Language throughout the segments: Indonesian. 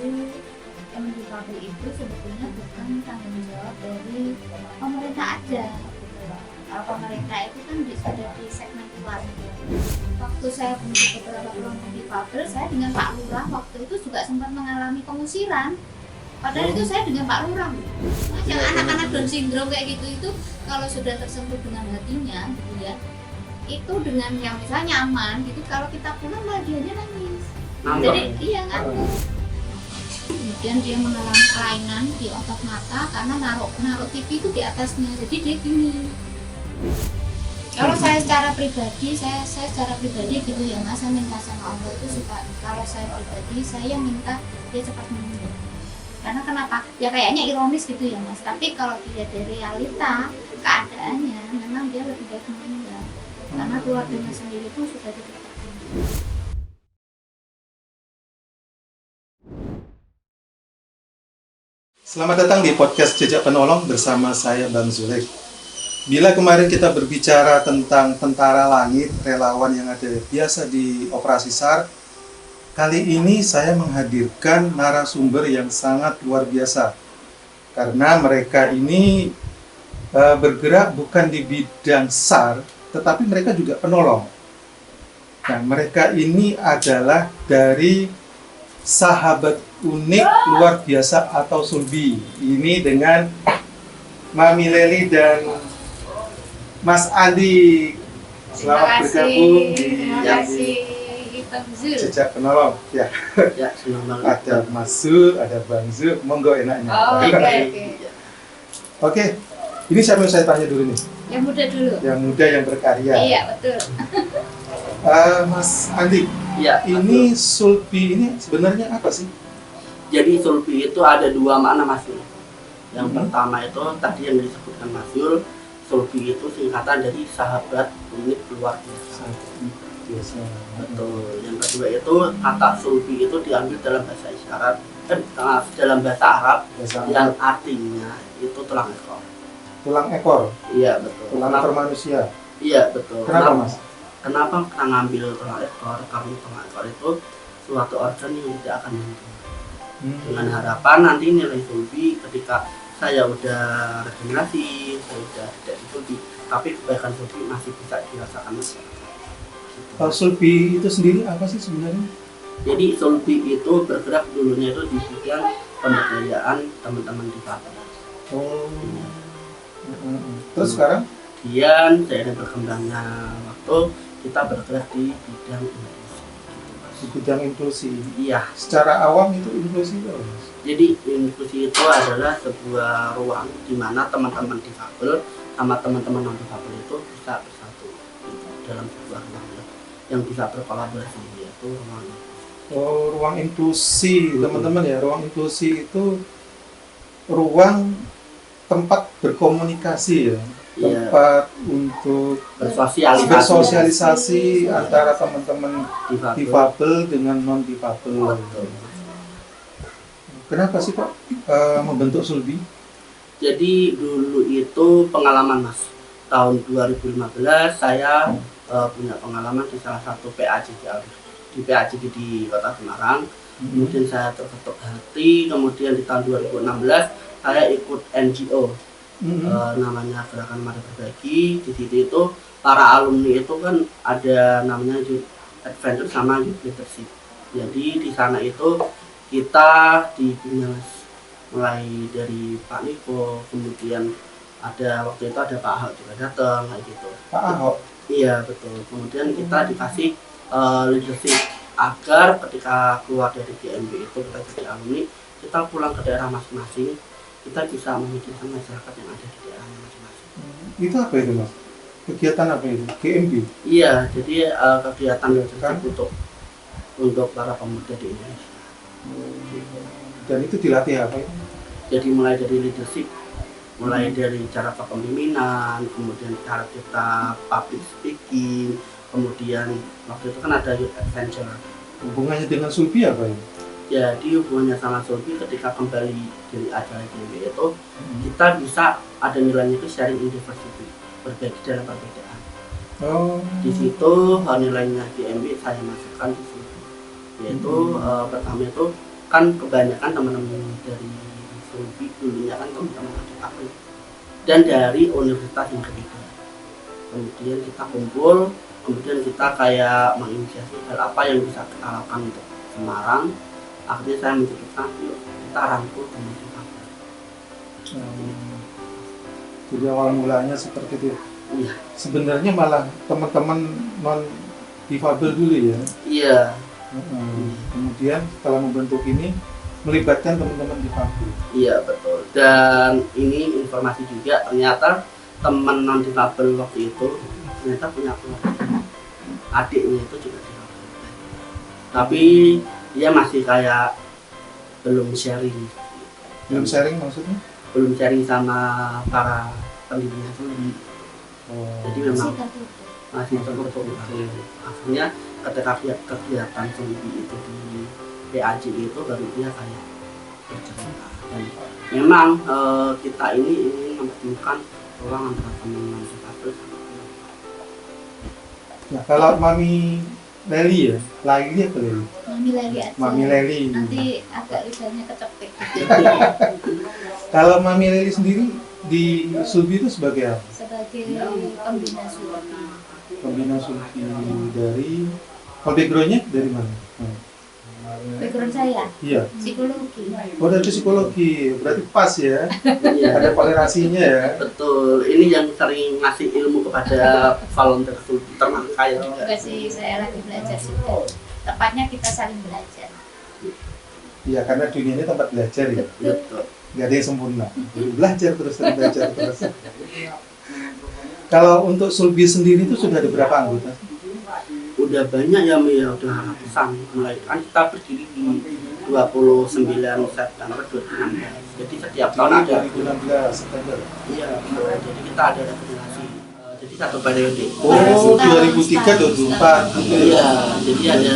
yang difabel itu sebetulnya bukan tanggung jawab dari pemerintah aja gitu loh. Kalau pemerintah itu kan sudah di segmen kelas. Waktu saya punya beberapa kelompok difabel, saya dengan Pak Lurah waktu itu juga sempat mengalami pengusiran. Padahal itu saya dengan Pak Lurah. Yang anak-anak Down syndrome kayak gitu itu kalau sudah tersentuh dengan hatinya gitu ya, itu dengan yang misalnya nyaman gitu, kalau kita pulang malah dianya nangis. Jadi iya ngantuk. Kemudian dia mengalami kelainan di otot mata karena naruh TV itu di atasnya, jadi dia gini. Kalau saya secara pribadi, saya secara pribadi gitu ya Mas, saya minta sama Allah itu suka, kalau saya pribadi saya minta dia cepat meninggal. Karena kenapa? Ya kayaknya ironis gitu ya Mas, tapi kalau dilihat dari realita keadaannya memang dia lebih baik meninggal. Karena keluarganya sendiri pun sudah tidak terima. Selamat datang di podcast Jejak Penolong bersama saya Bang Zulek. Bila kemarin kita berbicara tentang tentara langit, relawan yang ada biasa di Operasi SAR, kali ini saya menghadirkan narasumber yang sangat luar biasa. Karena mereka ini bergerak bukan di bidang SAR, tetapi mereka juga penolong. Nah, mereka ini adalah dari Sahabat Unik Luar Biasa atau Sulbi. Ini dengan Mami Leli dan Mas Andi. Selamat bergabung di Jejak Penolong. Ya, senang banget. ada Mas Zul, ada Bang Zul. Monggo enaknya. Oke. Ini siapa yang saya tanya dulu nih? Yang muda dulu. Yang muda yang berkarya. Iya betul. Mas Andi, Ya, ini Sulbi ini sebenarnya apa sih? jadi Sulbi itu ada dua makna Mas Yul. Yang pertama itu tadi yang disebutkan Mas Yul, Sulbi itu singkatan dari Sahabat Unik Luar Biasa. Biasa. Betul. Yang kedua itu kata Sulbi itu diambil dalam bahasa isyarat, dalam bahasa Arab yang artinya itu tulang ekor. Tulang ekor. Iya betul. Tulang ekor manusia. Iya betul. Kenapa Mas? Kenapa kita ngambil tulang ekor? Karena tulang ekor itu suatu organ yang tidak akan mati. Dengan harapan nanti nilai Sulbi ketika saya udah regenerasi, saya udah tidak di Sulbi, tapi kebaikan Sulbi masih bisa dirasakan masyarakat. Sulbi itu sendiri apa sih sebenarnya? Jadi Sulbi itu bergerak dulunya itu di bidang pemberdayaan teman-teman difabel. Oh. Terus sekarang? Kemudian seiring berkembangnya waktu kita bergerak di bidang inklusi. Di bidang inklusi. Iya. Secara awam itu inklusi itu apa, Mas? Jadi inklusi itu adalah sebuah ruang di mana teman-teman difabel sama teman-teman non difabel itu bisa bersatu gitu, dalam sebuah ruang yang bisa berkolaborasi, yaitu ruang inklusi. Oh, ruang inklusi, teman-teman ya. Ruang inklusi itu ruang tempat berkomunikasi ya. Tempat untuk bersosialisasi antara teman-teman difabel dengan non difabel. Kenapa sih Pak membentuk Sulbi? Jadi dulu itu pengalaman Mas, tahun 2015 saya punya pengalaman di salah satu PAJG di PAJG di Kota Semarang. Kemudian saya terketuk hati, kemudian di tahun 2016 saya ikut NGO. Namanya Gerakan Mari Berbagi. Di situ itu para alumni itu kan ada namanya adventure sama youth leadership. Jadi di sana itu kita dibina mulai dari Pak Niko, kemudian ada waktu itu ada Pak Ahok juga datang kayak gitu. Pak Ahok? Iya betul. Kemudian kita dikasih leadership agar ketika keluar dari GMB itu kita jadi alumni, kita pulang ke daerah masing-masing, kita bisa memikirkan masyarakat yang ada di daerah masing-masing. Itu apa itu Mas? Kegiatan apa itu? GMB? Iya, jadi kegiatan untuk para pemuda di Indonesia. Dan itu dilatih apa ya? Jadi mulai dari leadership, mulai dari cara kepemimpinan, kemudian cara kita public speaking, kemudian waktu itu kan ada youth adventure. Hubungannya dengan Sulbi apa ya? Jadi hubungannya sama Sulbi ketika kembali dari acara GMB itu kita bisa ada nilainya itu sharing in diversity, berbagi dalam perbedaan. Di situ nilainya GMB saya masukkan di situ, yaitu pertama itu kan kebanyakan teman-teman dari Sulbi dulunya kan teman-teman difabel dan dari universitas yang ketiga. Kemudian kita kumpul, kemudian kita kayak menginisiasi hal apa yang bisa kita lakukan untuk Semarang. Akhirnya saya memutuskan yuk kita rangkul teman difabel. Jadi awal mulanya seperti itu. Iya. Sebenarnya malah teman-teman non difabel dulu ya. Iya. Kemudian setelah membentuk ini melibatkan teman-teman difabel. Iya betul. Dan ini informasi juga ternyata teman non difabel waktu itu ternyata punya keluarga. Adiknya itu juga difabel. Tapi dia masih kayak belum sharing. Belum sharing maksudnya? Belum sharing sama para pendirinya itu. Jadi memang masih tertutup. Akhirnya ketika kegiatan Sulbi itu di PAJ itu baru dia kayak bercerita. Dan memang kita ini ingin mempertemukan orang antara teman difabel. Nah, kalau Mami Leli ya, Leli apa Leli? Mami Leli aja. Mami Leli. Nanti agak lidahnya kecepek. Kalau Mami Leli sendiri di Sulbi itu sebagai apa? Sebagai pembina Sulbi. Pembina Sulbi dari, kalau background-nya dari mana? Background saya Iya. psikologi. Oh, dari psikologi, berarti pas ya. Iya. Ada kolerasinya ya. Betul. Ini yang sering ngasih ilmu kepada volunteer Sulbi termasuk saya juga. Enggak sih, saya lagi belajar juga. Tepatnya kita saling belajar. Iya, karena dunia ini tempat belajar ya. Betul. Nggak ada yang sempurna. Belajar terus, belajar terus. Kalau untuk Sulbi sendiri itu sudah ada berapa anggota? Udah banyak ya, udah ratusan. Mulai kan kita berdiri di 29 September 2016. Jadi setiap tahun ada 2016 September. Iya, jadi kita ada regenerasi. Jadi satu periode. Oh, 2003 2004 gitu ya. Iya, jadi ada.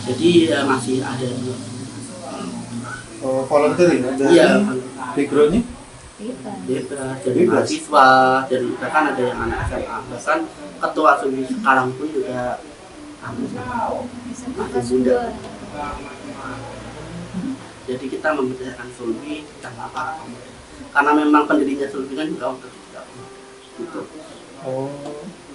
Jadi masih ada. Oh, volunteer ya. Dari Iya. background-nya? Bebas. Jadi Bebas. mahasiswa, dari bahkan ada yang anak SMA, bahkan ketua Sulbi sekarang pun juga Bisa Sunda. jadi kita memberdayakan Sulbi tanpa para pemuda. Karena memang pendirinya Sulbi kan juga untuk tidak pemuda. Gitu. Oh,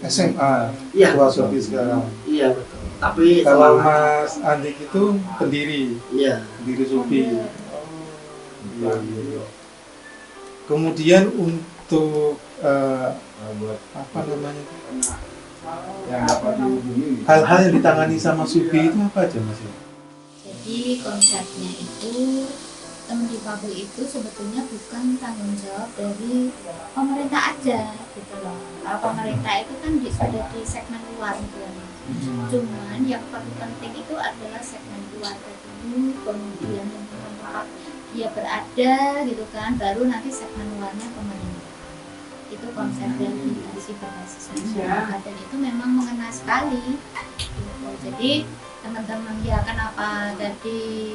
SMA. Iya. Ketua Sulbi sekarang. Iya betul. Tapi Kalau semangat. Mas Andik itu pendiri Iya. Sulbi. Iya, iya. Kemudian untuk apa namanya? Hal-hal yang ditangani sama Sulbi itu apa aja Mas? Jadi konsepnya itu teman difabel itu sebetulnya bukan tanggung jawab dari pemerintah aja gitu loh. Kalau pemerintah itu kan sudah di segmen luar gitu ya. Cuman yang paling penting itu adalah segmen keluarga dulu, kemudian tempat dia berada gitu kan, baru nanti segmen luarnya pemerintah. Itu konsep rehabilitasi berbasis masyarakat dan itu memang mengena sekali gitu. Jadi teman-teman ya kenapa tadi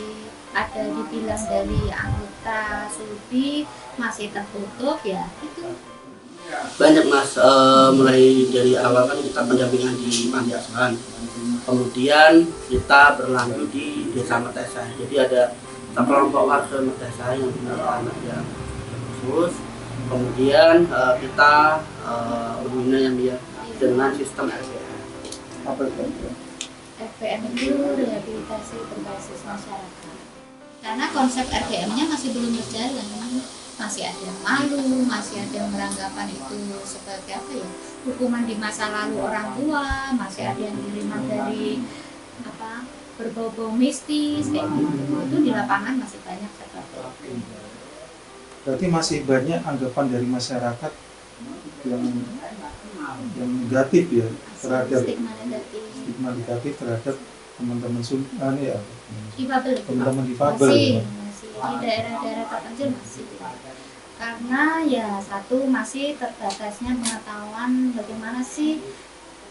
ada dibilang dari anggota Sulbi masih tertutup ya itu Banyak Mas, mulai dari awal kan kita pendampingan di panti asuhan, kemudian kita berlanjut di desa Metesa. Jadi ada sekelompok warga Metesa yang punya anak yang khusus, kemudian kita membina yang dia dengan sistem RPM. Apa itu? RPM itu rehabilitasi berbasis masyarakat. Karena konsep RPM-nya masih belum berjalan, masih ada yang malu, masih ada yang beranggapan itu sebagai apa ya, hukuman di masa lalu orang tua, masih ada yang diterima dari apa berbau-bau mistis kayak gitu. Itu di lapangan masih banyak seperti itu. Berarti masih banyak anggapan dari masyarakat yang negatif ya terhadap stigma negatif terhadap teman-teman ya Difabel. teman-teman difabel. Masih di daerah-daerah terpencil masih. Karena ya satu masih terbatasnya pengetahuan bagaimana sih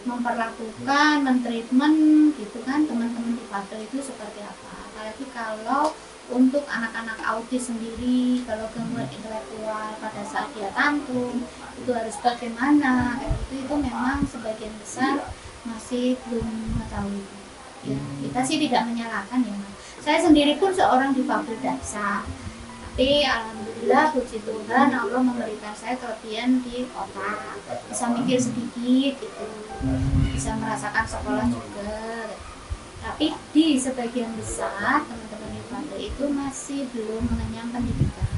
memperlakukan, mentreatment gitu kan teman-teman difabel itu seperti apa. Apalagi kalau untuk anak-anak autis sendiri, kalau gangguan intelektual pada saat dia tantrum itu harus bagaimana, kayak gitu itu memang sebagian besar masih belum mengetahui. Ya, kita sih tidak menyalahkan ya, Saya sendiri pun seorang difabel dasar, tapi alhamdulillah puji Tuhan Allah memberikan saya kelebihan di otak, bisa mikir sedikit gitu, bisa merasakan sekolah juga. Tapi di sebagian besar teman-teman difabel itu masih belum mengenyam pendidikan.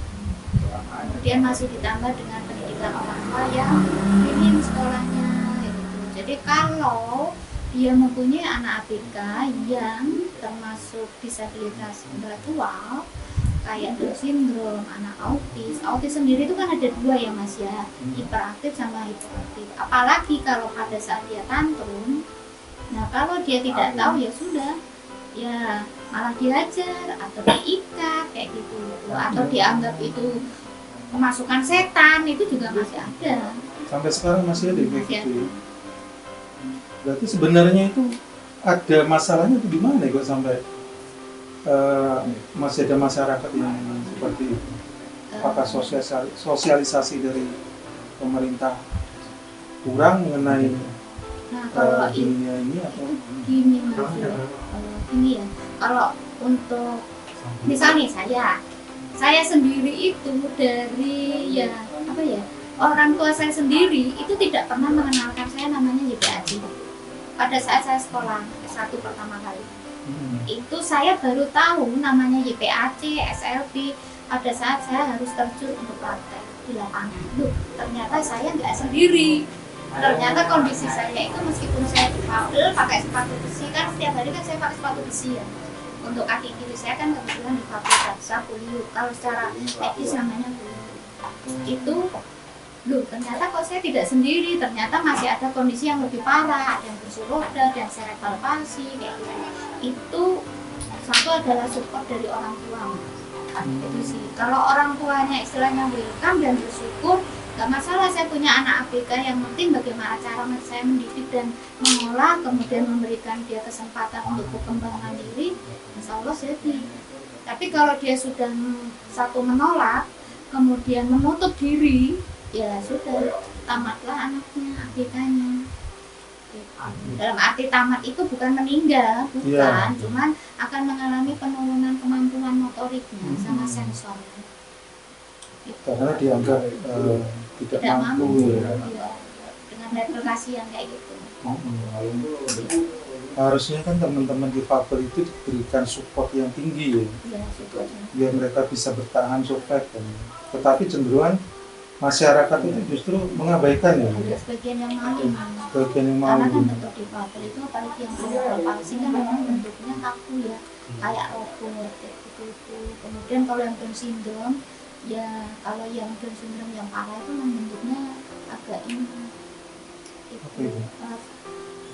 Kemudian masih ditambah dengan pendidikan orang tua yang minim sekolahnya gitu. Jadi kalau dia mempunyai anak ABK yang termasuk disabilitas intelektual kayak Down syndrome, anak autis. Autis sendiri itu kan ada dua ya Mas ya, hiperaktif sama hiperaktif. Apalagi kalau pada saat dia tantrum, nah kalau dia tidak tahu ya sudah, ya malah diajar atau diikat kayak gitu, atau dianggap itu kemasukan setan, itu juga masih ada. Sampai sekarang masih ada kayak Masih gitu ya. Berarti sebenarnya itu ada masalahnya itu di mana ya kok sampai masih ada masyarakat yang seperti itu? Apakah sosialisasi dari pemerintah kurang mengenai Nah kalau dunia ini atau gini Mas ya, gini ya, kalau untuk misalnya saya sendiri itu dari ya apa ya, orang tua saya sendiri itu tidak pernah mengenalkan saya namanya YPAC. Pada saat saya sekolah S1 pertama kali itu saya baru tahu namanya YPAC, SLB pada saat saya harus terjun untuk praktek di lapangan. Loh, ternyata saya nggak sendiri. Ternyata kondisi saya itu meskipun saya difabel pakai sepatu besi, kan setiap hari kan saya pakai sepatu besi ya. Untuk kaki kiri saya kan kebetulan difabel dasar polio. Kalau secara medis namanya polio. Itu loh, ternyata kok saya tidak sendiri, ternyata masih ada kondisi yang lebih parah, ada yang kursi roda dan cerebral palsy kayak gitu. Itu satu adalah support dari orang tua. Itu sih, kalau orang tuanya istilahnya welcome dan bersyukur, nggak masalah saya punya anak ABK, yang penting bagaimana cara saya mendidik dan mengolah, kemudian memberikan dia kesempatan untuk berkembang mandiri, insya Allah jadi. Tapi kalau dia sudah satu menolak, kemudian menutup diri, ya sudah, tamatlah anaknya, ABK-nya. Dalam arti tamat itu bukan meninggal, bukan, cuman akan mengalami penurunan kemampuan motoriknya sama sensornya. karena dianggap tidak mampu ya. Dengan level kasihan kayak gitu. Harusnya kan teman-teman difabel itu diberikan support yang tinggi ya, biar mereka bisa bertahan survive kan. Tetapi cenderungan masyarakat itu justru mengabaikan ya. Ada sebagian yang malu. Sebagian yang Karena kan malu. bentuk difabel itu apalagi yang cerebral palsy kan memang bentuknya kaku ya, kayak robot kayak gitu. Kemudian kalau yang Down syndrome, ya kalau yang Down syndrome yang parah itu memang bentuknya agak ini.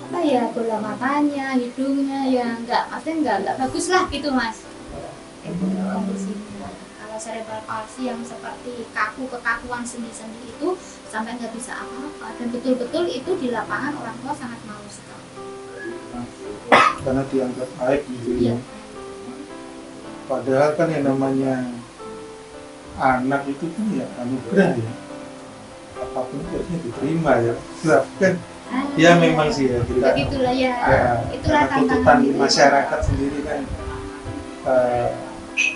Apa ya, bola matanya, hidungnya ya maksudnya enggak bagus lah gitu Mas. Itu kondisinya. Kalau cerebral palsy yang seperti kekakuan sendi-sendi itu sampai nggak bisa apa-apa, dan betul-betul itu di lapangan orang tua sangat malu sekali. Karena dianggap aib gitu ya. Iya. Padahal kan yang namanya anak itu kan ya anugerah ya. Apapun harusnya diterima ya. Kan ya memang sih ya kita. Begitulah ya. Itulah Karena tuntutan tantangan di itu. masyarakat sendiri kan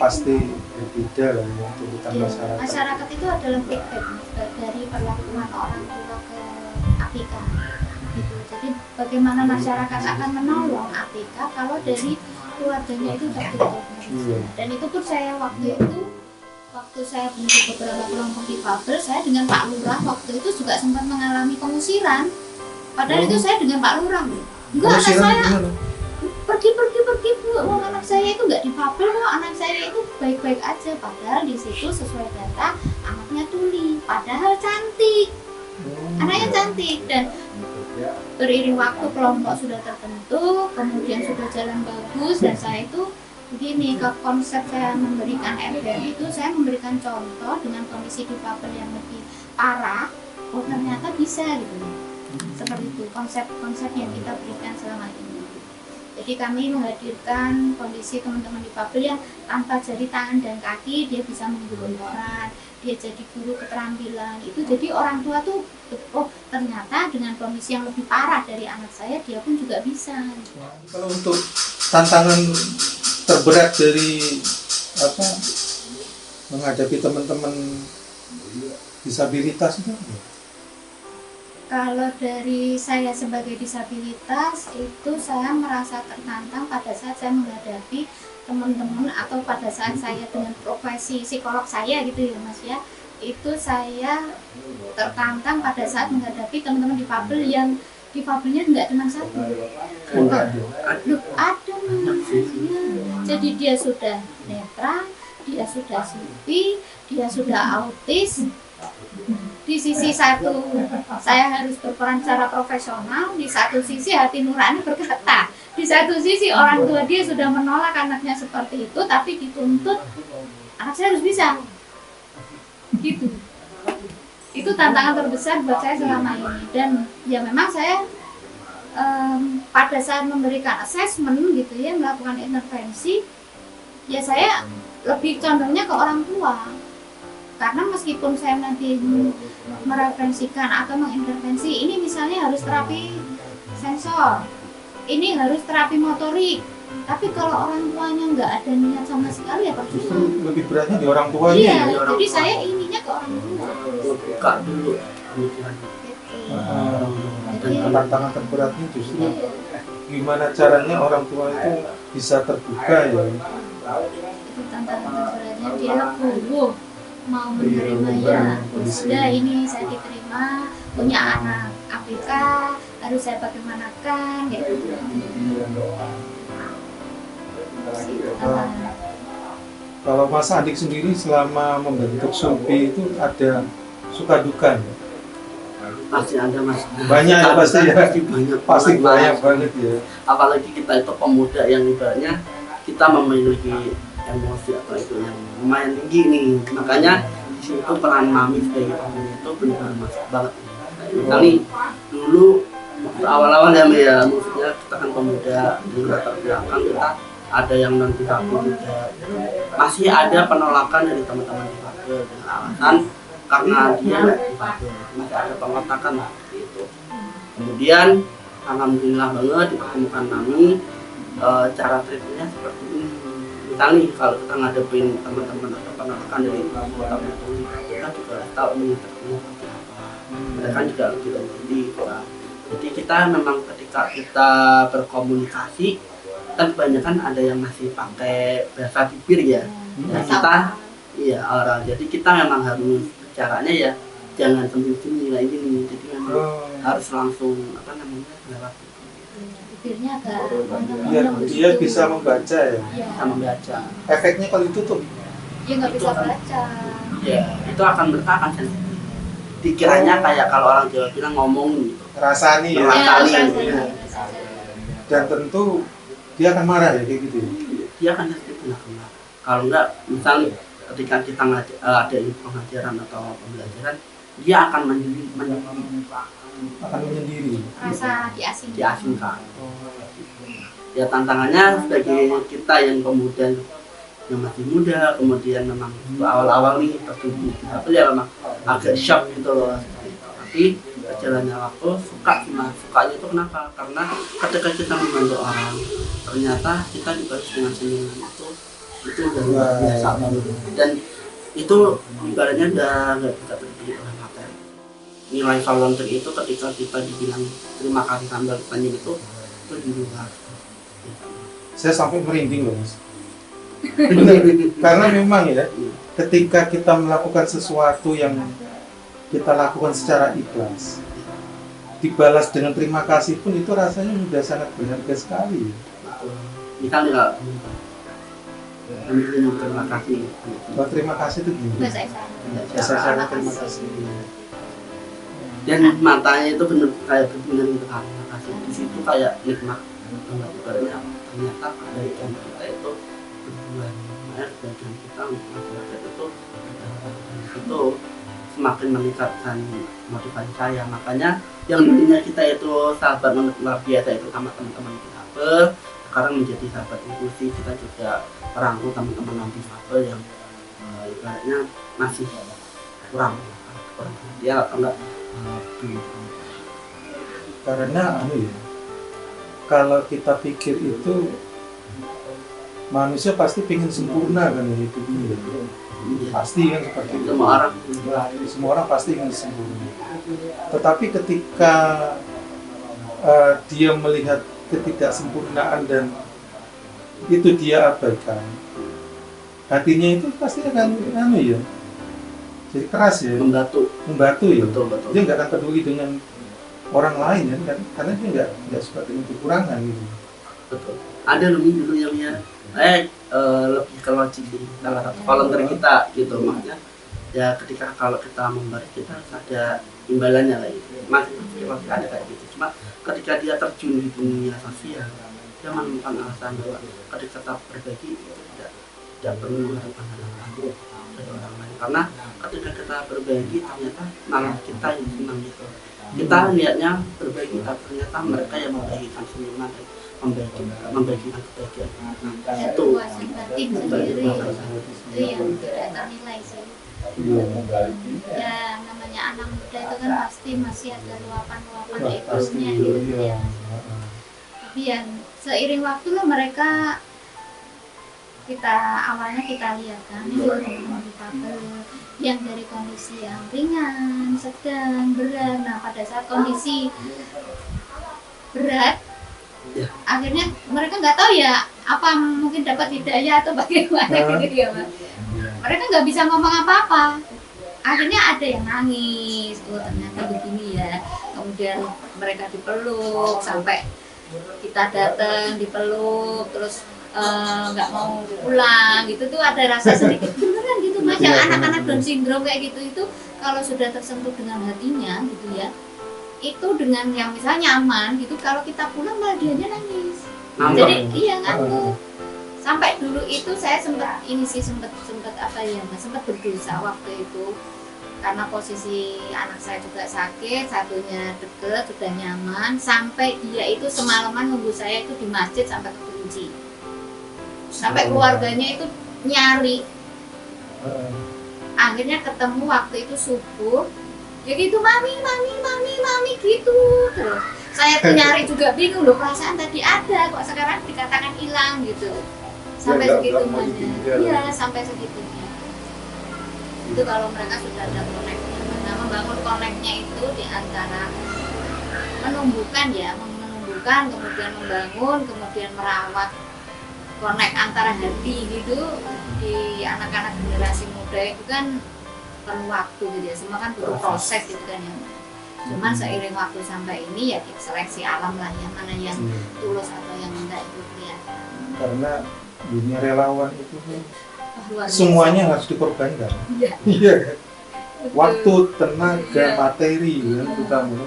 pasti berbeda lah ya tuntutan Ya, masyarakat. masyarakat itu adalah feedback dari perlakuan orang tua ke ABK gitu. Jadi bagaimana masyarakat akan menolong ABK kalau dari keluarganya itu tertutup. Iya. Dan itu pun saya waktu saya bentuk beberapa kelompok difabel, saya dengan Pak Lurah waktu itu juga sempat mengalami pengusiran. Padahal itu saya dengan Pak Lurah. Enggak, anak Pengusiran saya gimana? pergi Bu, anak saya itu nggak difabel kok, anak saya itu baik-baik aja. Padahal di situ sesuai data anaknya tuli, padahal cantik, anaknya cantik. Dan beriring waktu kelompok sudah terbentuk, kemudian sudah jalan bagus, dan saya itu begini, ke konsep saya memberikan FM itu saya memberikan contoh dengan kondisi difabel yang lebih parah, oh ternyata bisa gitu, seperti itu konsep yang kita berikan selama ini. Jadi kami menghadirkan kondisi teman-teman difabel yang tanpa jari tangan dan kaki dia bisa mengguru orang, dia jadi guru keterampilan. Itu jadi orang tua tuh, oh ternyata dengan kondisi yang lebih parah dari anak saya dia pun juga bisa. Kalau untuk tantangan terberat dari apa menghadapi teman-teman disabilitas itu? Kalau dari saya sebagai disabilitas itu saya merasa tertantang pada saat saya menghadapi teman-teman atau pada saat saya dengan profesi psikolog saya gitu ya Mas ya, itu saya tertantang pada saat menghadapi teman-teman difabel yang difabelnya nggak cuma satu. Loh, ada Mas ya. Jadi dia sudah netra, dia sudah sipi, dia sudah autis. Di sisi satu saya harus berperan secara profesional, di satu sisi hati nurani berkata, di satu sisi orang tua dia sudah menolak anaknya seperti itu, tapi dituntut anak saya harus bisa gitu. Itu tantangan terbesar buat saya selama ini. Dan ya memang saya pada saat memberikan assessment gitu ya, melakukan intervensi, ya saya lebih condongnya ke orang tua. Karena meskipun saya nanti mereferensikan atau mengintervensi, ini misalnya harus terapi sensor, ini harus terapi motorik, tapi kalau orang tuanya nggak ada niat sama sekali ya percuma. Justru lebih beratnya di orang tuanya. Iya, Ya? jadi saya ininya ke orang tua. buka dulu pemikiran. Dan tantangan terberatnya justru gimana caranya orang tua itu bisa terbuka ya. Itu tantangan terberatnya, dia legowo mau menerima ya. Sudah ini saya diterima, punya anak ABK, harus saya bagaimanakan gitu. Kalau Mas Adik sendiri selama membentuk Sulpi itu ada suka duka ya? Pasti ada Mas. Banyak ya pasti ya. Pasti banyak Mas. banget ya. Apalagi kita itu pemuda yang ibaratnya kita memiliki emosi atau itu yang lumayan tinggi nih, makanya di situ peran mami sebagai pemimpin itu benar-benar masuk banget. Misal nih dulu waktu awal-awal ya, maksudnya kita kan pemuda di latar belakang kita ada yang non difabel juga, masih ada penolakan dari teman-teman difabel dengan alasan karena dia nggak difabel, masih ada pengotakan lah gitu. Kemudian alhamdulillah banget ditemukan mami cara treatmentnya seperti ini. Misal nih kalau kita ngadepin teman-teman atau penolakan dari kota itu, kita juga tahu nih treatmentnya seperti apa. Mereka juga lebih mengerti. Jadi kita memang ketika kita berkomunikasi, kan kebanyakan ada yang masih pakai bahasa bibir ya. Dan kita, iya oral. Jadi kita memang harus bicaranya ya jangan sembunyi-sembunyi kayak gini. Jadi memang harus langsung apa namanya lewat. Bibirnya agak Biar dia bisa membaca ya. Bisa membaca. Efeknya kalau ditutup. dia nggak bisa baca. Ya itu mereka akan sensitif. Dikiranya kayak kalau orang Jawa bilang ngomong gitu. Rasani ya. Rasani. Rasanya. Dan tentu dia akan marah ya kayak gitu ya. Dia akan sensitif benar-benar. Kalau enggak, misalnya ketika kita ada pengajaran atau pembelajaran, dia akan Akan menyendiri. Rasa diasingkan. diasingkan. Ya tantangannya sebagai kita yang kemudian yang masih muda, kemudian memang awal-awal nih terjun tapi ya memang agak shock gitu loh. Tapi berjalannya waktu sukanya itu kenapa? Karena ketika kita membantu orang, ternyata kita dibalas dengan senyuman itu udah luar biasa banget. Dan itu ibaratnya udah nggak bisa terbeli oleh materi. Nilai volunteer itu ketika kita dibilang terima kasih sambil senyum itu di luar. Saya sampai merinding loh Mas. Benar, karena memang ya ketika kita melakukan sesuatu yang kita lakukan secara ikhlas, dibalas dengan terima kasih pun itu rasanya sudah sangat berharga sekali. Misalnya terima kasih. Bahwa terima kasih itu gimana? Bahasa isyarat. Bahasa isyarat terima kasih. Dan matanya itu benar kayak berbinar gitu kan, terima kasih. Di situ kayak nikmat ibaratnya ternyata kebaikan kita itu berbuah, kebaikan kita untuk masyarakat itu semakin meningkatkan motivasi saya. Makanya yang dulunya kita itu sahabat luar biasa itu sama teman-teman difabel, sekarang menjadi sahabat inklusi. Kita juga merangkul teman-teman non difabel yang ibaratnya masih kurang dia atau enggak Karena ya, kalau kita pikir itu manusia pasti pengen sempurna kan ya hidupnya. Pasti kan seperti itu. Semua orang Semua orang pasti ingin sempurna. Tetapi ketika dia melihat ketidaksempurnaan dan itu dia abaikan, hatinya itu pasti akan ya, jadi keras ya, membatu ya. betul. Dia nggak akan peduli dengan orang lain ya, karena dia nggak suka dengan kekurangan gitu. Betul. Ada dulu yang ya lebih ke logik sih, salah satu volunteer kita gitu, makanya ya ketika kalau kita memberi kita harus ada imbalannya lah itu. Masih ada kayak gitu. Cuma ketika dia terjun di dunia sosial, dia menemukan alasan bahwa ketika kita berbagi itu tidak perlu mengharapkan hal-hal dari orang lain, karena ketika kita berbagi ternyata malah kita yang senang gitu. Kita lihatnya berbagi, tapi ternyata mereka yang membagikan senyuman, membagikan kebahagiaan. Dan Itu puasan batin sendiri itu yang tidak ternilai sih. Ya namanya anak muda itu kan pasti masih ada luapan-luapan egonya gitu ya. Tapi yang seiring waktu lah mereka awalnya kita lihat kan ini orang difabel yang dari kondisi yang ringan, sedang, berat. Nah pada saat kondisi berat ya. akhirnya mereka nggak tahu ya apa mungkin dapat hidayah atau bagaimana gitu ya Mas. Mereka nggak bisa ngomong apa-apa, akhirnya ada yang nangis, oh ternyata begini ya, kemudian mereka dipeluk sampai kita datang dipeluk terus nggak mau pulang gitu tuh ada rasa sedikit beneran gitu Mas, yang anak-anak Down syndrome kayak gitu itu kalau sudah tersentuh dengan hatinya gitu ya, itu dengan yang misalnya nyaman gitu, kalau kita pulang malah dianya nangis. Jadi iya ngantuk. Sampai dulu itu saya sempat apa ya Mas, sempat berdosa waktu itu karena posisi anak saya juga sakit, satunya deket sudah nyaman, sampai dia itu semalaman nunggu saya itu di masjid sampai kekunci, sampai keluarganya itu nyari. Akhirnya ketemu waktu itu subuh, ya gitu mami gitu terus. Saya tuh nyari juga bingung loh, perasaan tadi ada kok sekarang dikatakan hilang gitu. Sampai segitunya. Iya, sampai segitunya. Itu kalau mereka sudah ada connect-nya. Nah, membangun connect-nya itu di antara menumbuhkan kemudian membangun, kemudian merawat connect antara hati gitu di anak-anak generasi muda itu kan perlu waktu gitu ya, semua kan butuh proses gitu kan ya. Cuman seiring waktu sampai ini ya seleksi alam lah ya, mana yang tulus atau yang enggak itu kelihatan. Karena dunia relawan itu semuanya harus dikorbankan. Iya kan? Waktu, tenaga, materi kan terutama,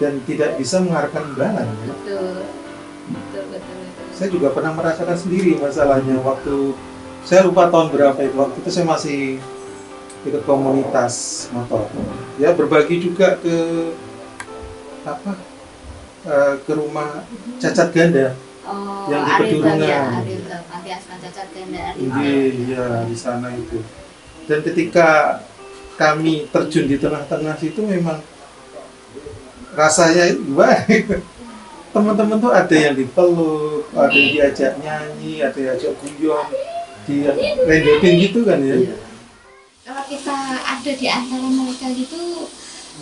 dan tidak bisa mengharapkan imbalan ya. Betul. Saya juga pernah merasakan sendiri masalahnya waktu saya lupa tahun berapa itu, waktu itu saya masih ikut komunitas motor ya, berbagi juga ke rumah cacat ganda yang di Pedurungan. Panti asuhan cacat ganda Iya, di sana itu. Dan ketika kami terjun di tengah-tengah situ memang rasanya wah, teman-teman tuh ada yang dipeluk, ada yang diajak nyanyi, ada yang diajak guyon, dia rendotin gitu kan ya. Kalau kita ada di antara mereka gitu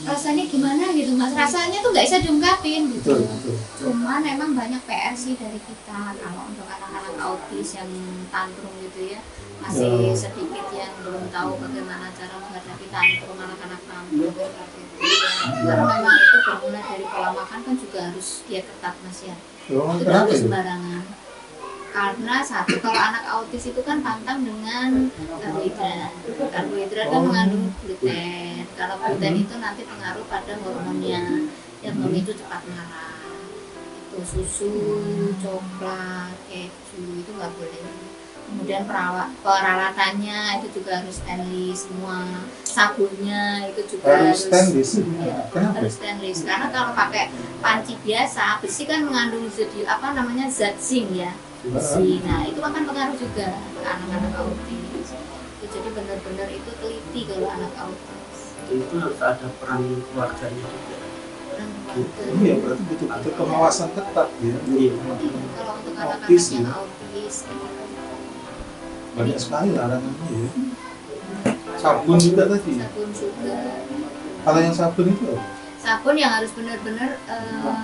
rasanya gimana gitu Mas, rasanya tuh nggak bisa diungkapin gitu. Betul. Cuman memang banyak PR sih dari kita kalau untuk anak-anak autis yang tantrum gitu ya, masih sedikit yang belum tahu bagaimana cara menghadapi tantrum anak-anak tantrum seperti itu. Karena memang itu bermula dari pola makan kan juga harus dia ketat Mas ya, itu harus sembarangan. Karena satu, kalau anak autis itu kan pantang dengan karbohidrat kan mengandung gluten. Kalau gluten itu nanti pengaruh pada hormonnya yang memicu cepat marah. Itu susu, coklat, keju itu nggak boleh. Kemudian peralatannya itu juga harus stainless semua, sabunnya itu juga harus stainless. Harus stainless. Karena kalau pakai panci biasa, besi kan mengandung zat zinc ya. Nah itu akan pengaruh juga ke anak-anak autis. Jadi benar-benar itu teliti kalau anak autis. Itu harus ada peran keluarganya juga. Iya, berarti betul-betul pengawasan ketat ya. Kalau untuk anak-anak yang autis Banyak sekali larangannya ya. Sabun juga tadi. Sabun juga. Kalau yang sabun itu apa? Sabun yang harus benar-benar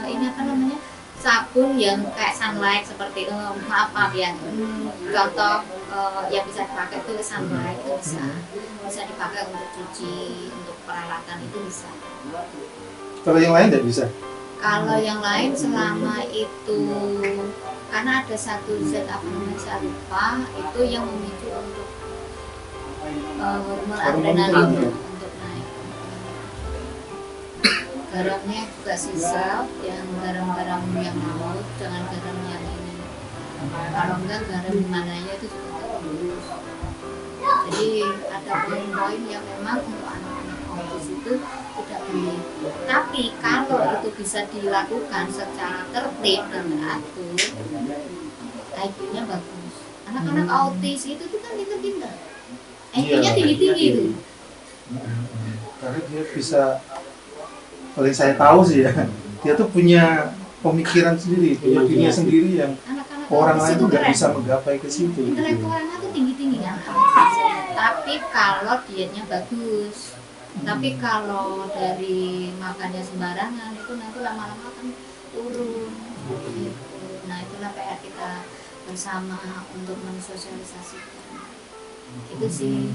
ini apa namanya, sabun yang kayak sunlight seperti maaf ya, contoh yang bisa dipakai itu sunlight itu bisa dipakai untuk cuci, untuk peralatan itu bisa. Kalau yang lain tidak bisa. Kalau yang lain selama itu karena ada satu zat apa namanya saya lupa, itu yang memicu untuk hormon adrenalin untuk naik. Garamnya juga sisa yang garam-garam yang laut, jangan garam yang ini. Kalau enggak garam mananya itu juga bagus. Jadi ada poin-poin yang memang untuk anak-anak autis itu tidak boleh. Tapi kalau itu bisa dilakukan secara tertib dan teratur, IQ-nya bagus. Anak-anak autis itu tuh kan pintar-pintar. IQ-nya tinggi-tinggi itu. Karena dia bisa, kalau yang saya tahu sih ya, dia tuh punya pemikiran sendiri, punya dunia sendiri yang Anak-anak orang autis lain itu tuh nggak keren. bisa menggapai ke situ. Intelektualnya tuh tinggi-tinggi kan. Tapi kalau dietnya bagus. Tapi kalau dari makannya sembarangan itu nanti lama-lama kan turun. Gitu. Nah itulah PR kita bersama untuk mensosialisasikan. Itu sih.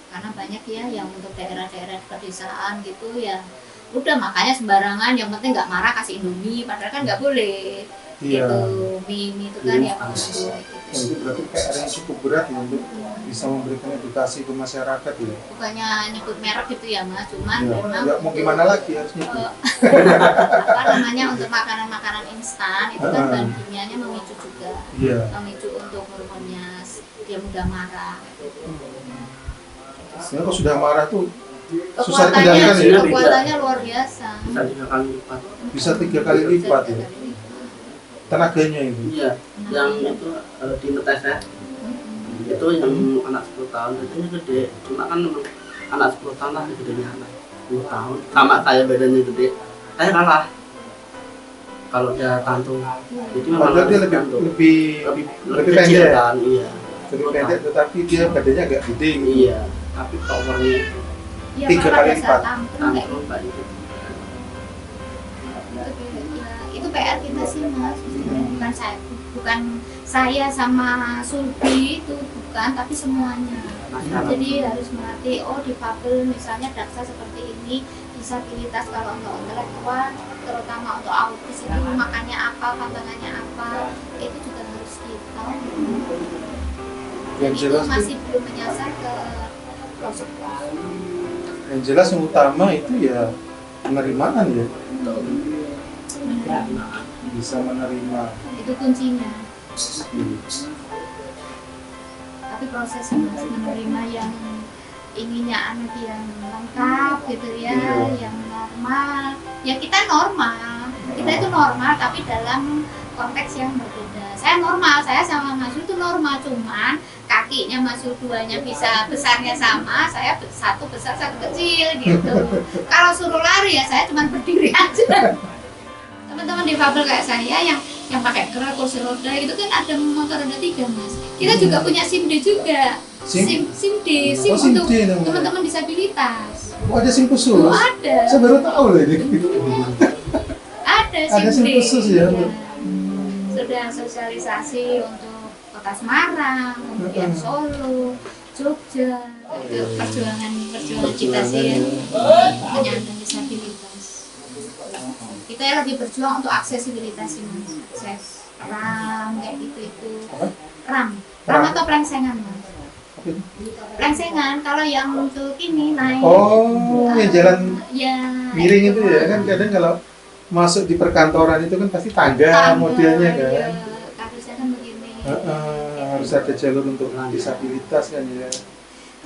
Karena banyak ya yang untuk daerah-daerah pedesaan gitu ya udah makanya sembarangan, yang penting nggak marah kasih Indomie, padahal kan nggak boleh. Iya. Itu mie itu kan ya gitu. Itu berarti PR yang cukup berat ya untuk bisa memberikan edukasi ke masyarakat ya. Bukannya nyebut merek gitu ya Mas, cuman Ya, memang ya, mau gimana lagi harusnya. apa namanya untuk makanan-makanan instan itu kan bahan kimianya memicu juga, Iya. memicu untuk hormonnya dia mudah marah. Sebenarnya kalau sudah marah tuh susah tinggalkan ya. Kekuatannya luar biasa. Bisa 3 kali lipat. Bisa 3 kali lipat ya. Tenaganya itu. Iya, yang itu di netes ya. Itu yang anak 10 tahun itu gede. Cuma kan memang anak 10 tahun lah gedenya anak 10 tahun. Sama saya bedanya gede. Saya kalah. Kalau dia tantung, jadi memang Padahal dia harus lebih tantung. lebih lebih pendek. kecil kan, iya. lebih pendek, tetapi dia badannya agak gede gitu. Iya, tapi powernya Ya, 3 kali lipat. tantung kayak gitu. Itu PR kita sih Mas, bukan saya sama Sulbi itu bukan, tapi semuanya. Jadi harus mengerti, oh difabel misalnya daksa seperti ini, disabilitas kalau untuk intelektual, terutama untuk autis itu makannya apa, pantangannya apa, itu juga harus kita. Yang Itu jelas masih belum menyasar ke pelosok. yang jelas yang utama itu ya penerimaan ya, bisa menerima. Itu kuncinya. Tapi prosesnya Mas, menerima yang inginnya anak yang lengkap gitu ya, yang normal. Ya kita normal, kita itu normal tapi dalam konteks yang berbeda. Saya normal, saya sama Mas Yu itu normal, cuman kakinya Mas Yu duanya bisa besarnya sama, saya satu besar satu kecil gitu. Kalau suruh lari ya saya cuma berdiri aja. Teman-teman difabel kayak saya yang pakai kera kursi roda itu kan ada motor roda 3 Mas. Kita juga punya SIM D juga. SIM D, SIM Oh, SIM untuk D namanya. teman-teman disabilitas. Oh, ada SIM khusus? Oh, ada. Saya baru tahu loh ini. Ada Ada SIM D. khusus ya? Iya. Sudah sosialisasi untuk Kota Semarang, kemudian Solo, Jogja. Itu perjuangan kita sih ya, penyandang disabilitas. Kita lagi berjuang untuk aksesibilitas ini, akses RAM kayak gitu. RAM atau plengsengan Mas. Plengsengan kalau yang untuk ini naik. Oh, yang jalan ya, miring itu ya kan, kadang kalau masuk di perkantoran itu kan pasti tangga modelnya kan. Ya, harusnya kan begini. Harus ada jalur untuk disabilitas kan ya.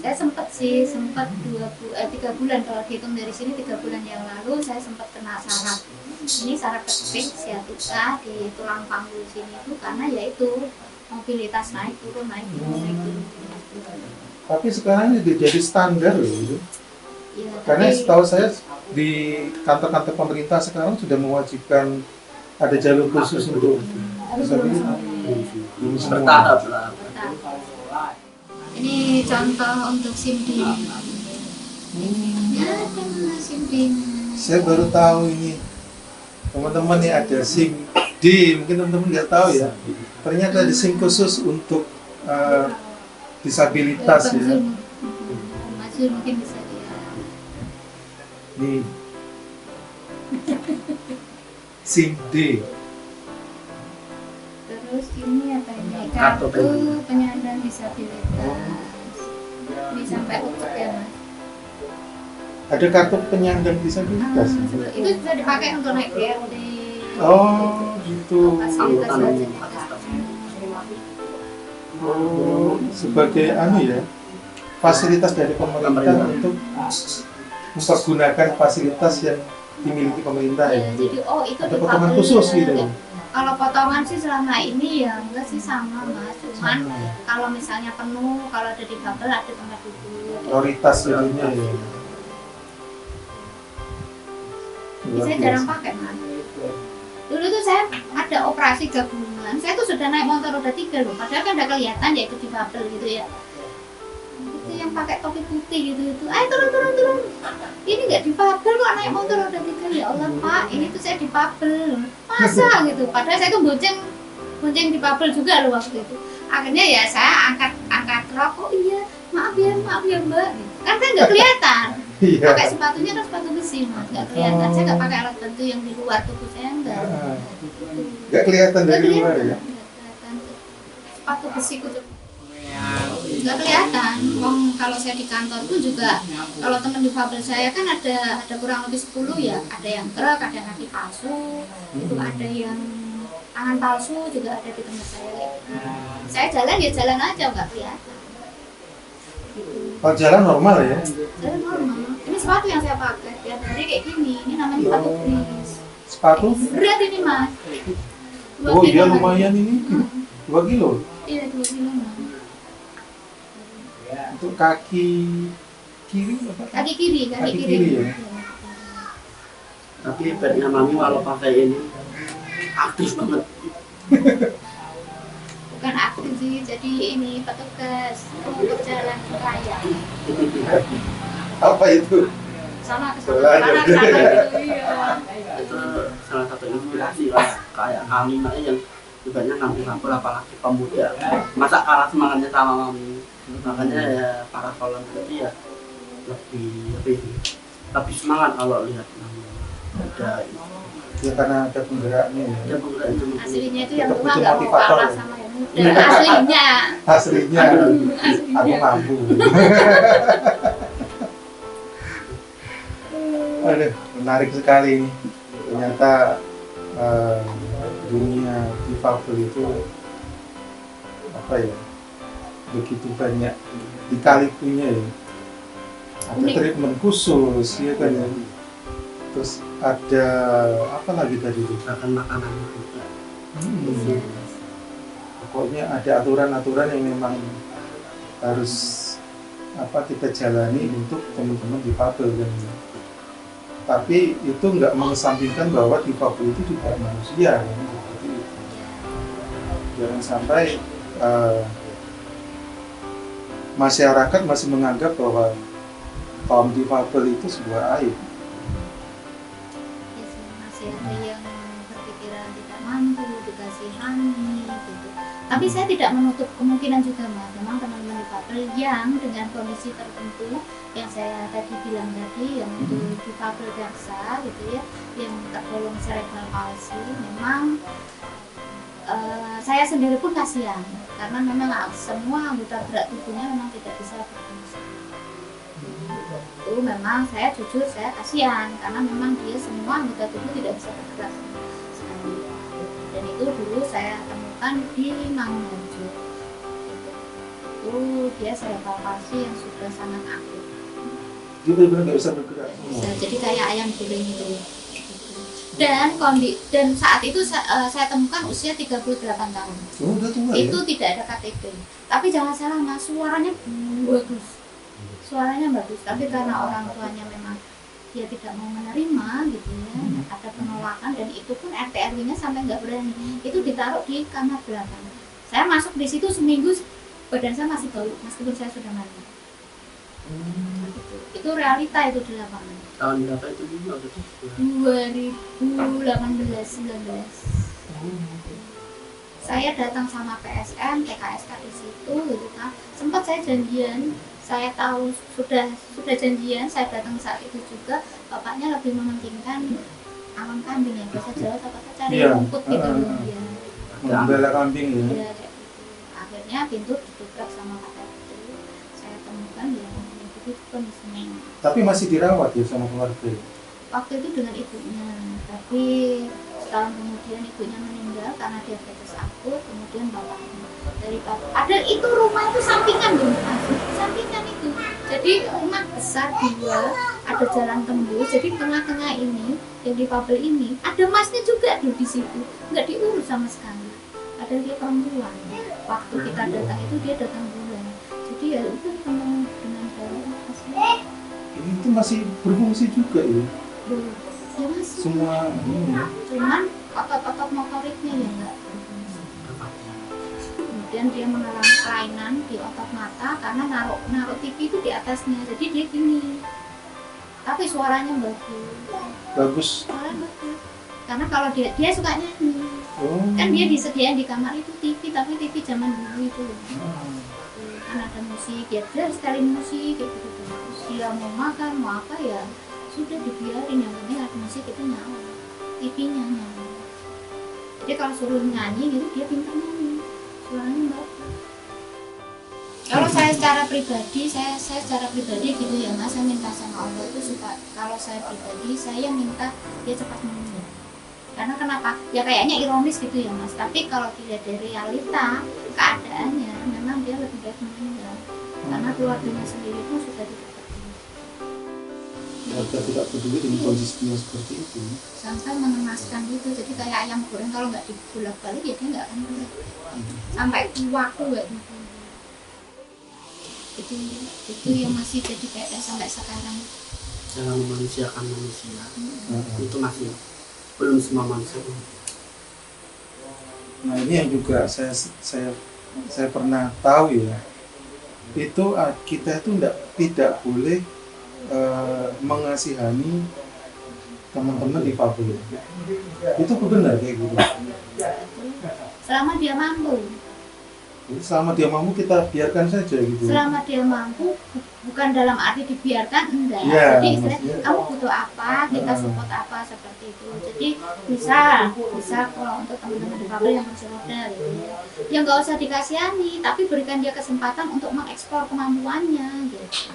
Saya sempat 3 bulan kalau dihitung dari sini 3 bulan yang lalu saya sempat kena saraf. Ini saraf kejepit sciatica di tulang panggul sini itu karena yaitu mobilitas naik turun naik turun naik turun. Tapi sekarang ini jadi standar loh itu. Ya, Karena tapi- setahu saya di kantor-kantor pemerintah sekarang sudah mewajibkan ada jalur khusus untuk harus disabilitas. belum Belum semua. Bertahap lah. Ini contoh untuk SIM D. Ya, kan SIM D. Saya baru tahu ini. Teman-teman nih ada SIM D, mungkin teman-teman nggak tahu ya. Ternyata ada SIM khusus untuk disabilitas ya. Maju mungkin bisa dia. Nih. SIM D. Terus ini apa ini? Kartu Kartu penyandang disabilitas. Ini sampai utuh ya Mas. Ada kartu penyandang disabilitas. Itu bisa dipakai untuk naik BRT. Oh, gitu. Fasilitas Angkutan umum. fasilitas. Oh, sebagai ya, fasilitas dari pemerintah untuk mempergunakan fasilitas yang dimiliki pemerintah Ya, ya. jadi itu Ada potongan khusus gitu. Kalau potongan sih selama ini ya enggak sih sama Mas. Cuman kalau misalnya penuh, kalau ada di bubble ada tempat duduk. Prioritas jadinya ya. Luar Saya biasa. jarang pakai Mas. Dulu tuh saya ada operasi gabungan. Saya tuh sudah naik motor roda 3 loh. Padahal kan udah kelihatan ya itu di bubble gitu ya. Itu yang pakai topi putih gitu. Ayo turun. Ini nggak di bubble kok naik motor roda 3. Ya Allah Pak, ini tuh saya di bubble. Masa gitu. Padahal saya tuh bonceng di bubble juga loh waktu itu. Akhirnya ya saya angkat rok. Oh iya, maaf ya Mbak. Kan saya nggak kelihatan. Iya. Pakai sepatunya kan sepatu besi Mas, nggak kelihatan. Saya nggak pakai alat bantu yang di luar tubuh saya enggak. Nggak kelihatan dari luar ya. Nggak kelihatan. Sepatu besi kudu nggak kelihatan. Wong kalau saya di kantor pun juga kalau teman difabel saya kan ada kurang lebih 10 ya. Ada yang krek, ada yang kaki palsu, itu ada yang tangan palsu juga ada di tempat saya. Saya jalan ya jalan aja nggak kelihatan. Kalau jalan normal ya. Jalan normal. Ini sepatu yang saya pakai tiap hari kayak gini. Ini namanya sepatu bris. Sepatu? Berat ini Mas. 2 Oh kilo iya Mas. lumayan ini. 2 kilo. Iya 2 kilo Mas. Untuk kaki kiri apa? Kaki kiri ya? Iya. Tapi bednya mami kalau pakai ini aktif banget. Bukan aktif sih, jadi ini petugas untuk jalan raya. Apa itu? Sama Jalan. kesana gitu iya. Itu salah satu inspirasi lah kayak kami makanya yang ibaratnya ngampil apalagi pemuda masa kalah semangatnya sama mami, makanya ya para volunteer ya lebih semangat kalau lihat mami ada Ya karena ada penggeraknya ya. ada penggerak itu Aslinya itu yang Tetap tua butuh nggak mau motivator kalah ya? sama yang muda. Aslinya. Aslinya aku mampu. Aduh, menarik sekali ini. Ternyata dunia difabel itu apa ya? Begitu banyak dikalipunya ya. Ada Unik. treatment khusus ya kan ya. Terus ada apa lagi tadi itu? bahkan makanan juga. Pokoknya ada aturan-aturan yang memang harus kita jalani untuk teman-teman difabel kan. Tapi itu nggak mengesampingkan bahwa difabel itu juga manusia kan. Seperti itu. Jangan sampai masyarakat masih menganggap bahwa kaum difabel itu sebuah aib. Ya sih, masih ada yang berpikiran tidak mampu, dikasihani gitu. Tapi saya tidak menutup kemungkinan juga Mas. Memang teman-teman difabel yang dengan kondisi tertentu yang saya tadi bilang tadi, yang untuk difabel daksa gitu ya, yang tergolong cerebral palsy, memang saya sendiri pun kasihan karena memang semua anggota gerak tubuhnya memang tidak bisa berfungsi. Itu memang saya jujur saya kasihan karena memang dia semua anggota tubuh tidak bisa bergerak sama sekali. Dan itu dulu saya temukan di Mangunharjo. Itu dia cerebral palsy yang sudah sangat akut. Dia benar-benar nggak bisa bergerak. Bisa jadi kayak ayam guling itu. Dan saat itu saya temukan usia 38 tahun. Oh, udah tua ya? Itu tidak ada KTP. Tapi jangan salah Mas, suaranya bagus. Suaranya bagus, tapi karena orang tuanya memang dia tidak mau menerima gitu ya, ada penolakan dan itu pun RT RW-nya sampai nggak berani. Itu ditaruh di kamar belakang. Saya masuk di situ seminggu badan saya masih bau meskipun saya sudah mandi. Itu realita itu di lapangan. Tahun berapa itu waktu itu? 2018-19. Saya datang sama PSM, TKSK di situ gitu kan. Sempat saya janjian, saya tahu sudah janjian, saya datang saat itu juga. Bapaknya lebih mementingkan alam kambing ya, bahasa Jawa apa cari rumput gitu loh ya. Membela kambing ya. Iya, kayak gitu. Akhirnya pintu didobrak sama kakak itu. Saya temukan ya itu kondisinya. Tapi masih dirawat ya sama keluarga. Waktu itu dengan ibunya, tapi setahun kemudian ibunya meninggal karena diabetes akut, kemudian bapaknya dari bapak. Ada itu rumah itu sampingan loh, sampingan itu. Jadi rumah besar dua, ada jalan tembus. Jadi tengah-tengah ini yang di Pabel ini ada masnya juga tuh di situ, nggak diurus sama sekali. Ada dia perempuan. Waktu kita datang itu dia datang bulan. Jadi ya itu penuh dengan darah masnya. Ini tuh masih berfungsi juga ya. Ya masih. Semua ini ya. Cuman otot-otot motoriknya ya enggak. Kemudian dia mengalami kelainan di otot mata karena naruh TV itu di atasnya, jadi dia gini. Tapi suaranya bagus. Suaranya bagus. Karena kalau dia suka nyanyi. Kan dia disediain di kamar itu TV, tapi TV zaman dulu itu loh. Kan ada musik, ya dia setelin musik kayak gitu. Dia mau makan, mau apa ya sudah dibiarin, yang penting ada musik itu nyala, TV-nya nyala. Jadi kalau suruh nyanyi gitu dia pintar nyanyi, suaranya bagus. Kalau saya secara pribadi, saya secara pribadi gitu ya mas, saya minta sama Allah itu suka. Kalau saya pribadi, saya minta dia cepat meninggal. Karena kenapa? Ya kayaknya ironis gitu ya mas. Tapi kalau dilihat dari realita keadaannya, memang dia lebih baik meninggal. Karena keluarganya sendiri pun sudah tidak peduli. Warga tidak peduli dengan kondisinya seperti itu. Sampai mengemaskan gitu. Jadi kayak ayam goreng kalau nggak dibolak-balik ya dia nggak akan boleh. Sampai waku kayak gitu. Itu yang masih jadi kayak sampai sekarang. Jangan memanusiakan manusia. Itu masih belum semua manusia. Nah ini yang juga saya pernah tahu ya. Itu kita itu tidak boleh mengasihani teman-teman difabel. Itu benar kayak gitu. Selama dia mampu. Selama dia mampu kita biarkan saja gitu. Selama dia mampu, bukan dalam arti dibiarkan enggak. Ya, Jadi istilahnya kamu butuh apa, kita support apa seperti itu. Jadi bisa kalau untuk teman-teman difabel yang kursi roda gitu ya. Ya nggak usah dikasihani, tapi berikan dia kesempatan untuk mengeksplor kemampuannya gitu.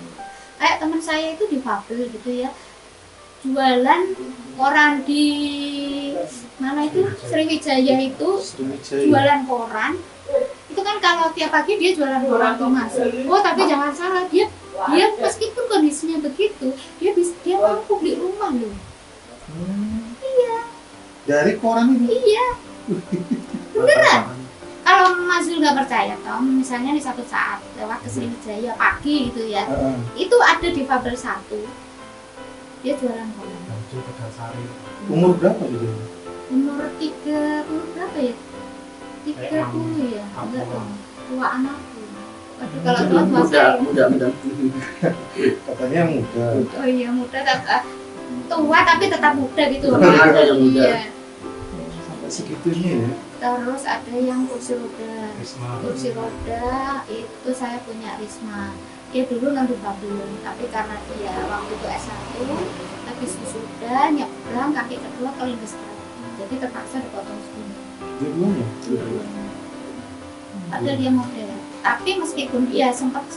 Kayak teman saya itu difabel gitu ya. Jualan koran di mana itu Sriwijaya itu, jualan koran. Itu kan kalau tiap pagi dia jualan koran tuh mas. Oh tapi jangan salah, dia meskipun kondisinya begitu, dia mampu beli rumah loh. Iya. Dari koran ini. Iya. Beneran. Kalau Mas Zul nggak percaya, Tom, misalnya di satu saat lewat ke Sriwijaya pagi gitu ya, itu ada di Fabel 1, dia jualan koran. Umur berapa dia? Umur 30 berapa ya? 30 ya? Enggak dong, tua anakku. Waduh kalau tua saya. Muda. Katanya muda. Oh iya muda, tua tapi tetap muda gitu. Ada yang muda. Iya. Sampai segitunya ya. Terus ada yang kursi roda. Kursi roda itu saya punya Risma. Dia dulu non difabel, tapi karena dia waktu itu S1 habis wisuda nyebrang kaki kedua kelindes kaki. Jadi terpaksa dipotong segini. Dua-duanya. Ada dia model. Tapi meskipun dia sempat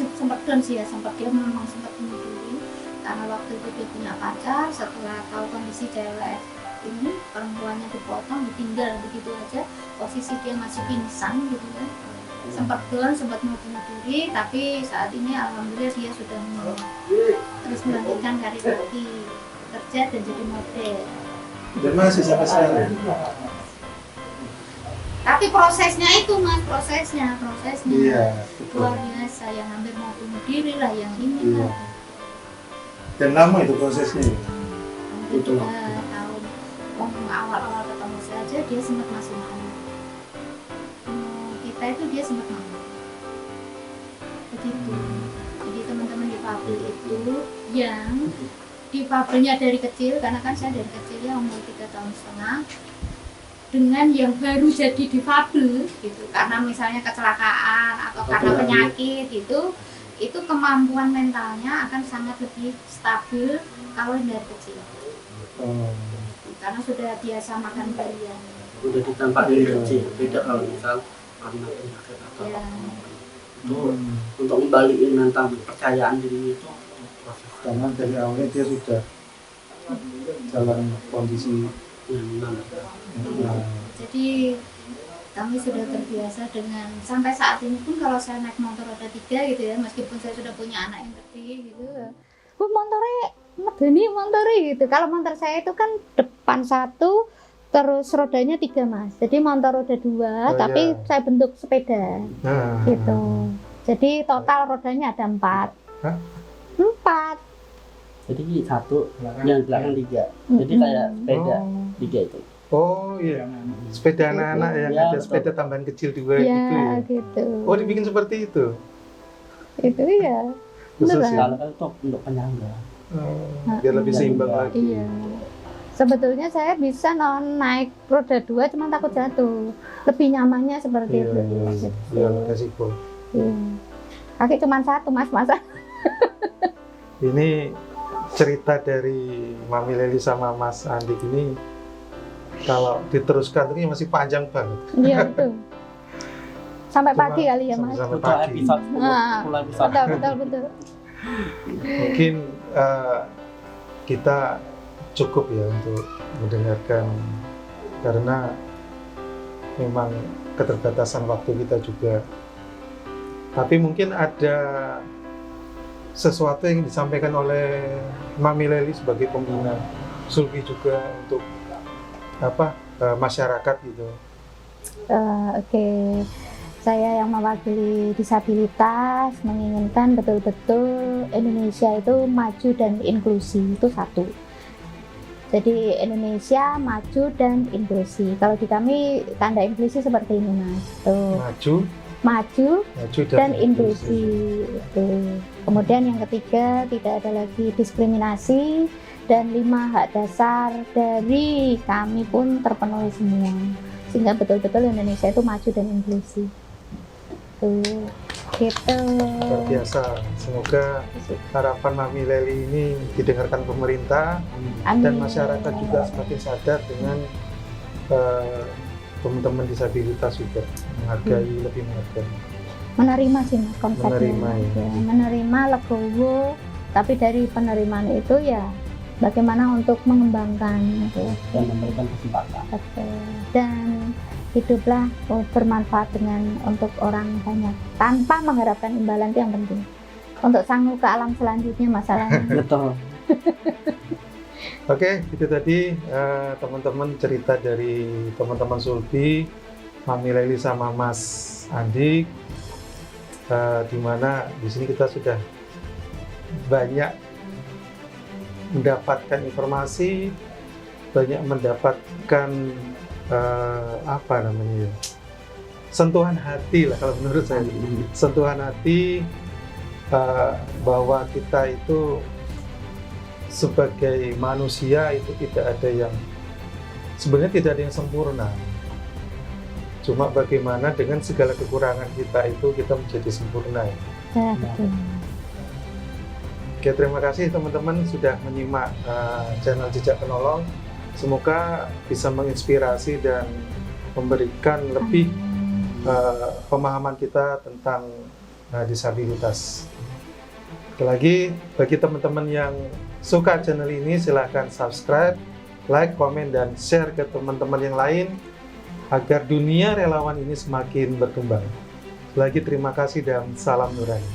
down sih ya, dia memang sempat bunuh diri karena waktu itu dia punya pacar, setelah tahu kondisi cewek ini perempuannya dipotong ditinggal begitu aja, posisi dia masih pingsan gitu kan, sempat down, sempat mau bunuh diri, tapi saat ini alhamdulillah dia sudah mau terus melanjutkan karir lagi, kerja dan jadi model. Dan masih sampai sekarang. Tapi prosesnya itu mas, prosesnya Iya, betul. luar biasa, yang hampir mau bunuh diri lah, yang ini Iya. lah. Dan lama itu prosesnya. Hampir 2 tahun. Awal-awal ketemu saja dia sempat masih mau. Kita itu dia sempat mau. begitu. Jadi teman-teman difabel itu yang difabelnya dari kecil, karena kan saya dari kecil ya umur 3,5 tahun, dengan yang baru jadi difabel gitu, karena misalnya kecelakaan atau karena penyakit itu kemampuan mentalnya akan sangat lebih stabil kalau yang dari kecil. Karena sudah biasa makan berlian. Udah ditampak dari kecil, beda kalau misal karena penyakit atau Ya. itu untuk ngembaliin mental kepercayaan diri itu proses Karena dari awalnya dia sudah dalam kondisi yang memang Jadi kami sudah terbiasa dengan sampai saat ini pun kalau saya naik motor roda 3 gitu ya, meskipun saya sudah punya anak yang gede gitu, motornya medeni motornya gitu. Kalau motor saya itu kan depan 1 terus rodanya 3 Mas, jadi motor roda 2 tapi iya. saya bentuk sepeda gitu. Jadi total rodanya ada 4. Hah? 4. jadi satu yang belakang 3, jadi kayak sepeda 3 itu. Oh iya, sepeda anak-anak yang Ya, ada betul. sepeda tambahan kecil juga Ya gitu ya. gitu. Oh dibikin seperti itu. Itu ya. Khusus Beneran. ya. Kalau kan itu untuk penyangga. Biar lebih seimbang Iya. lagi. Iya. Sebetulnya saya bisa naik roda 2 cuma takut jatuh. Lebih nyamannya seperti Iya, itu. iya, Gitu. iya, resiko. Iya. Kaki cuma 1 Mas, masa? Ini cerita dari Mami Leli sama Mas Andik ini kalau diteruskan ini masih panjang banget. Iya betul. Sampai Cuma pagi kali ya Mas. sampai Untuk pagi. episode 10, Nah, 10 episode. Betul. Mungkin kita cukup ya untuk mendengarkan karena memang keterbatasan waktu kita juga. Tapi mungkin ada sesuatu yang disampaikan oleh Mami Leli sebagai pembina Sulbi juga untuk masyarakat gitu. Oke. Saya yang mewakili disabilitas menginginkan betul-betul Indonesia itu maju dan inklusi, itu 1. Jadi Indonesia maju dan inklusi. Kalau di kami tanda inklusi seperti ini Mas. Tuh. Maju dan inklusi. Itu. Kemudian yang ketiga, tidak ada lagi diskriminasi, dan 5 hak dasar dari kami pun terpenuhi semua, sehingga betul-betul Indonesia itu maju dan inklusi. Tuh, gitu. Luar biasa. Semoga harapan Mami Leli ini didengarkan pemerintah Amin. dan masyarakat juga semakin sadar dengan teman-teman disabilitas juga lebih menghargai. Menerima sih Mas konsepnya. Menerima, ya. Menerima, legowo, tapi dari penerimaan itu ya bagaimana untuk mengembangkan gitu. Dan memberikan kesempatan. Betul. Dan hiduplah bermanfaat untuk orang banyak tanpa mengharapkan imbalan, itu yang penting. Untuk sanggup ke alam selanjutnya masalahnya. Betul. Oke, itu tadi teman-teman cerita dari teman-teman Sulbi, Mami Leli sama Mas Andik, di mana di sini kita sudah banyak mendapatkan informasi, banyak mendapatkan sentuhan hati lah kalau menurut saya, sentuhan hati bahwa kita itu sebagai manusia itu tidak ada yang sebenarnya tidak ada yang sempurna. Cuma bagaimana dengan segala kekurangan kita itu kita menjadi sempurna. Ya, betul. Oke, terima kasih teman-teman sudah menyimak channel Jejak Penolong. Semoga bisa menginspirasi dan memberikan lebih pemahaman kita tentang disabilitas. Sekali lagi, bagi teman-teman yang suka channel ini, silahkan subscribe, like, komen, dan share ke teman-teman yang lain agar dunia relawan ini semakin berkembang. Sekali lagi terima kasih dan salam nurani.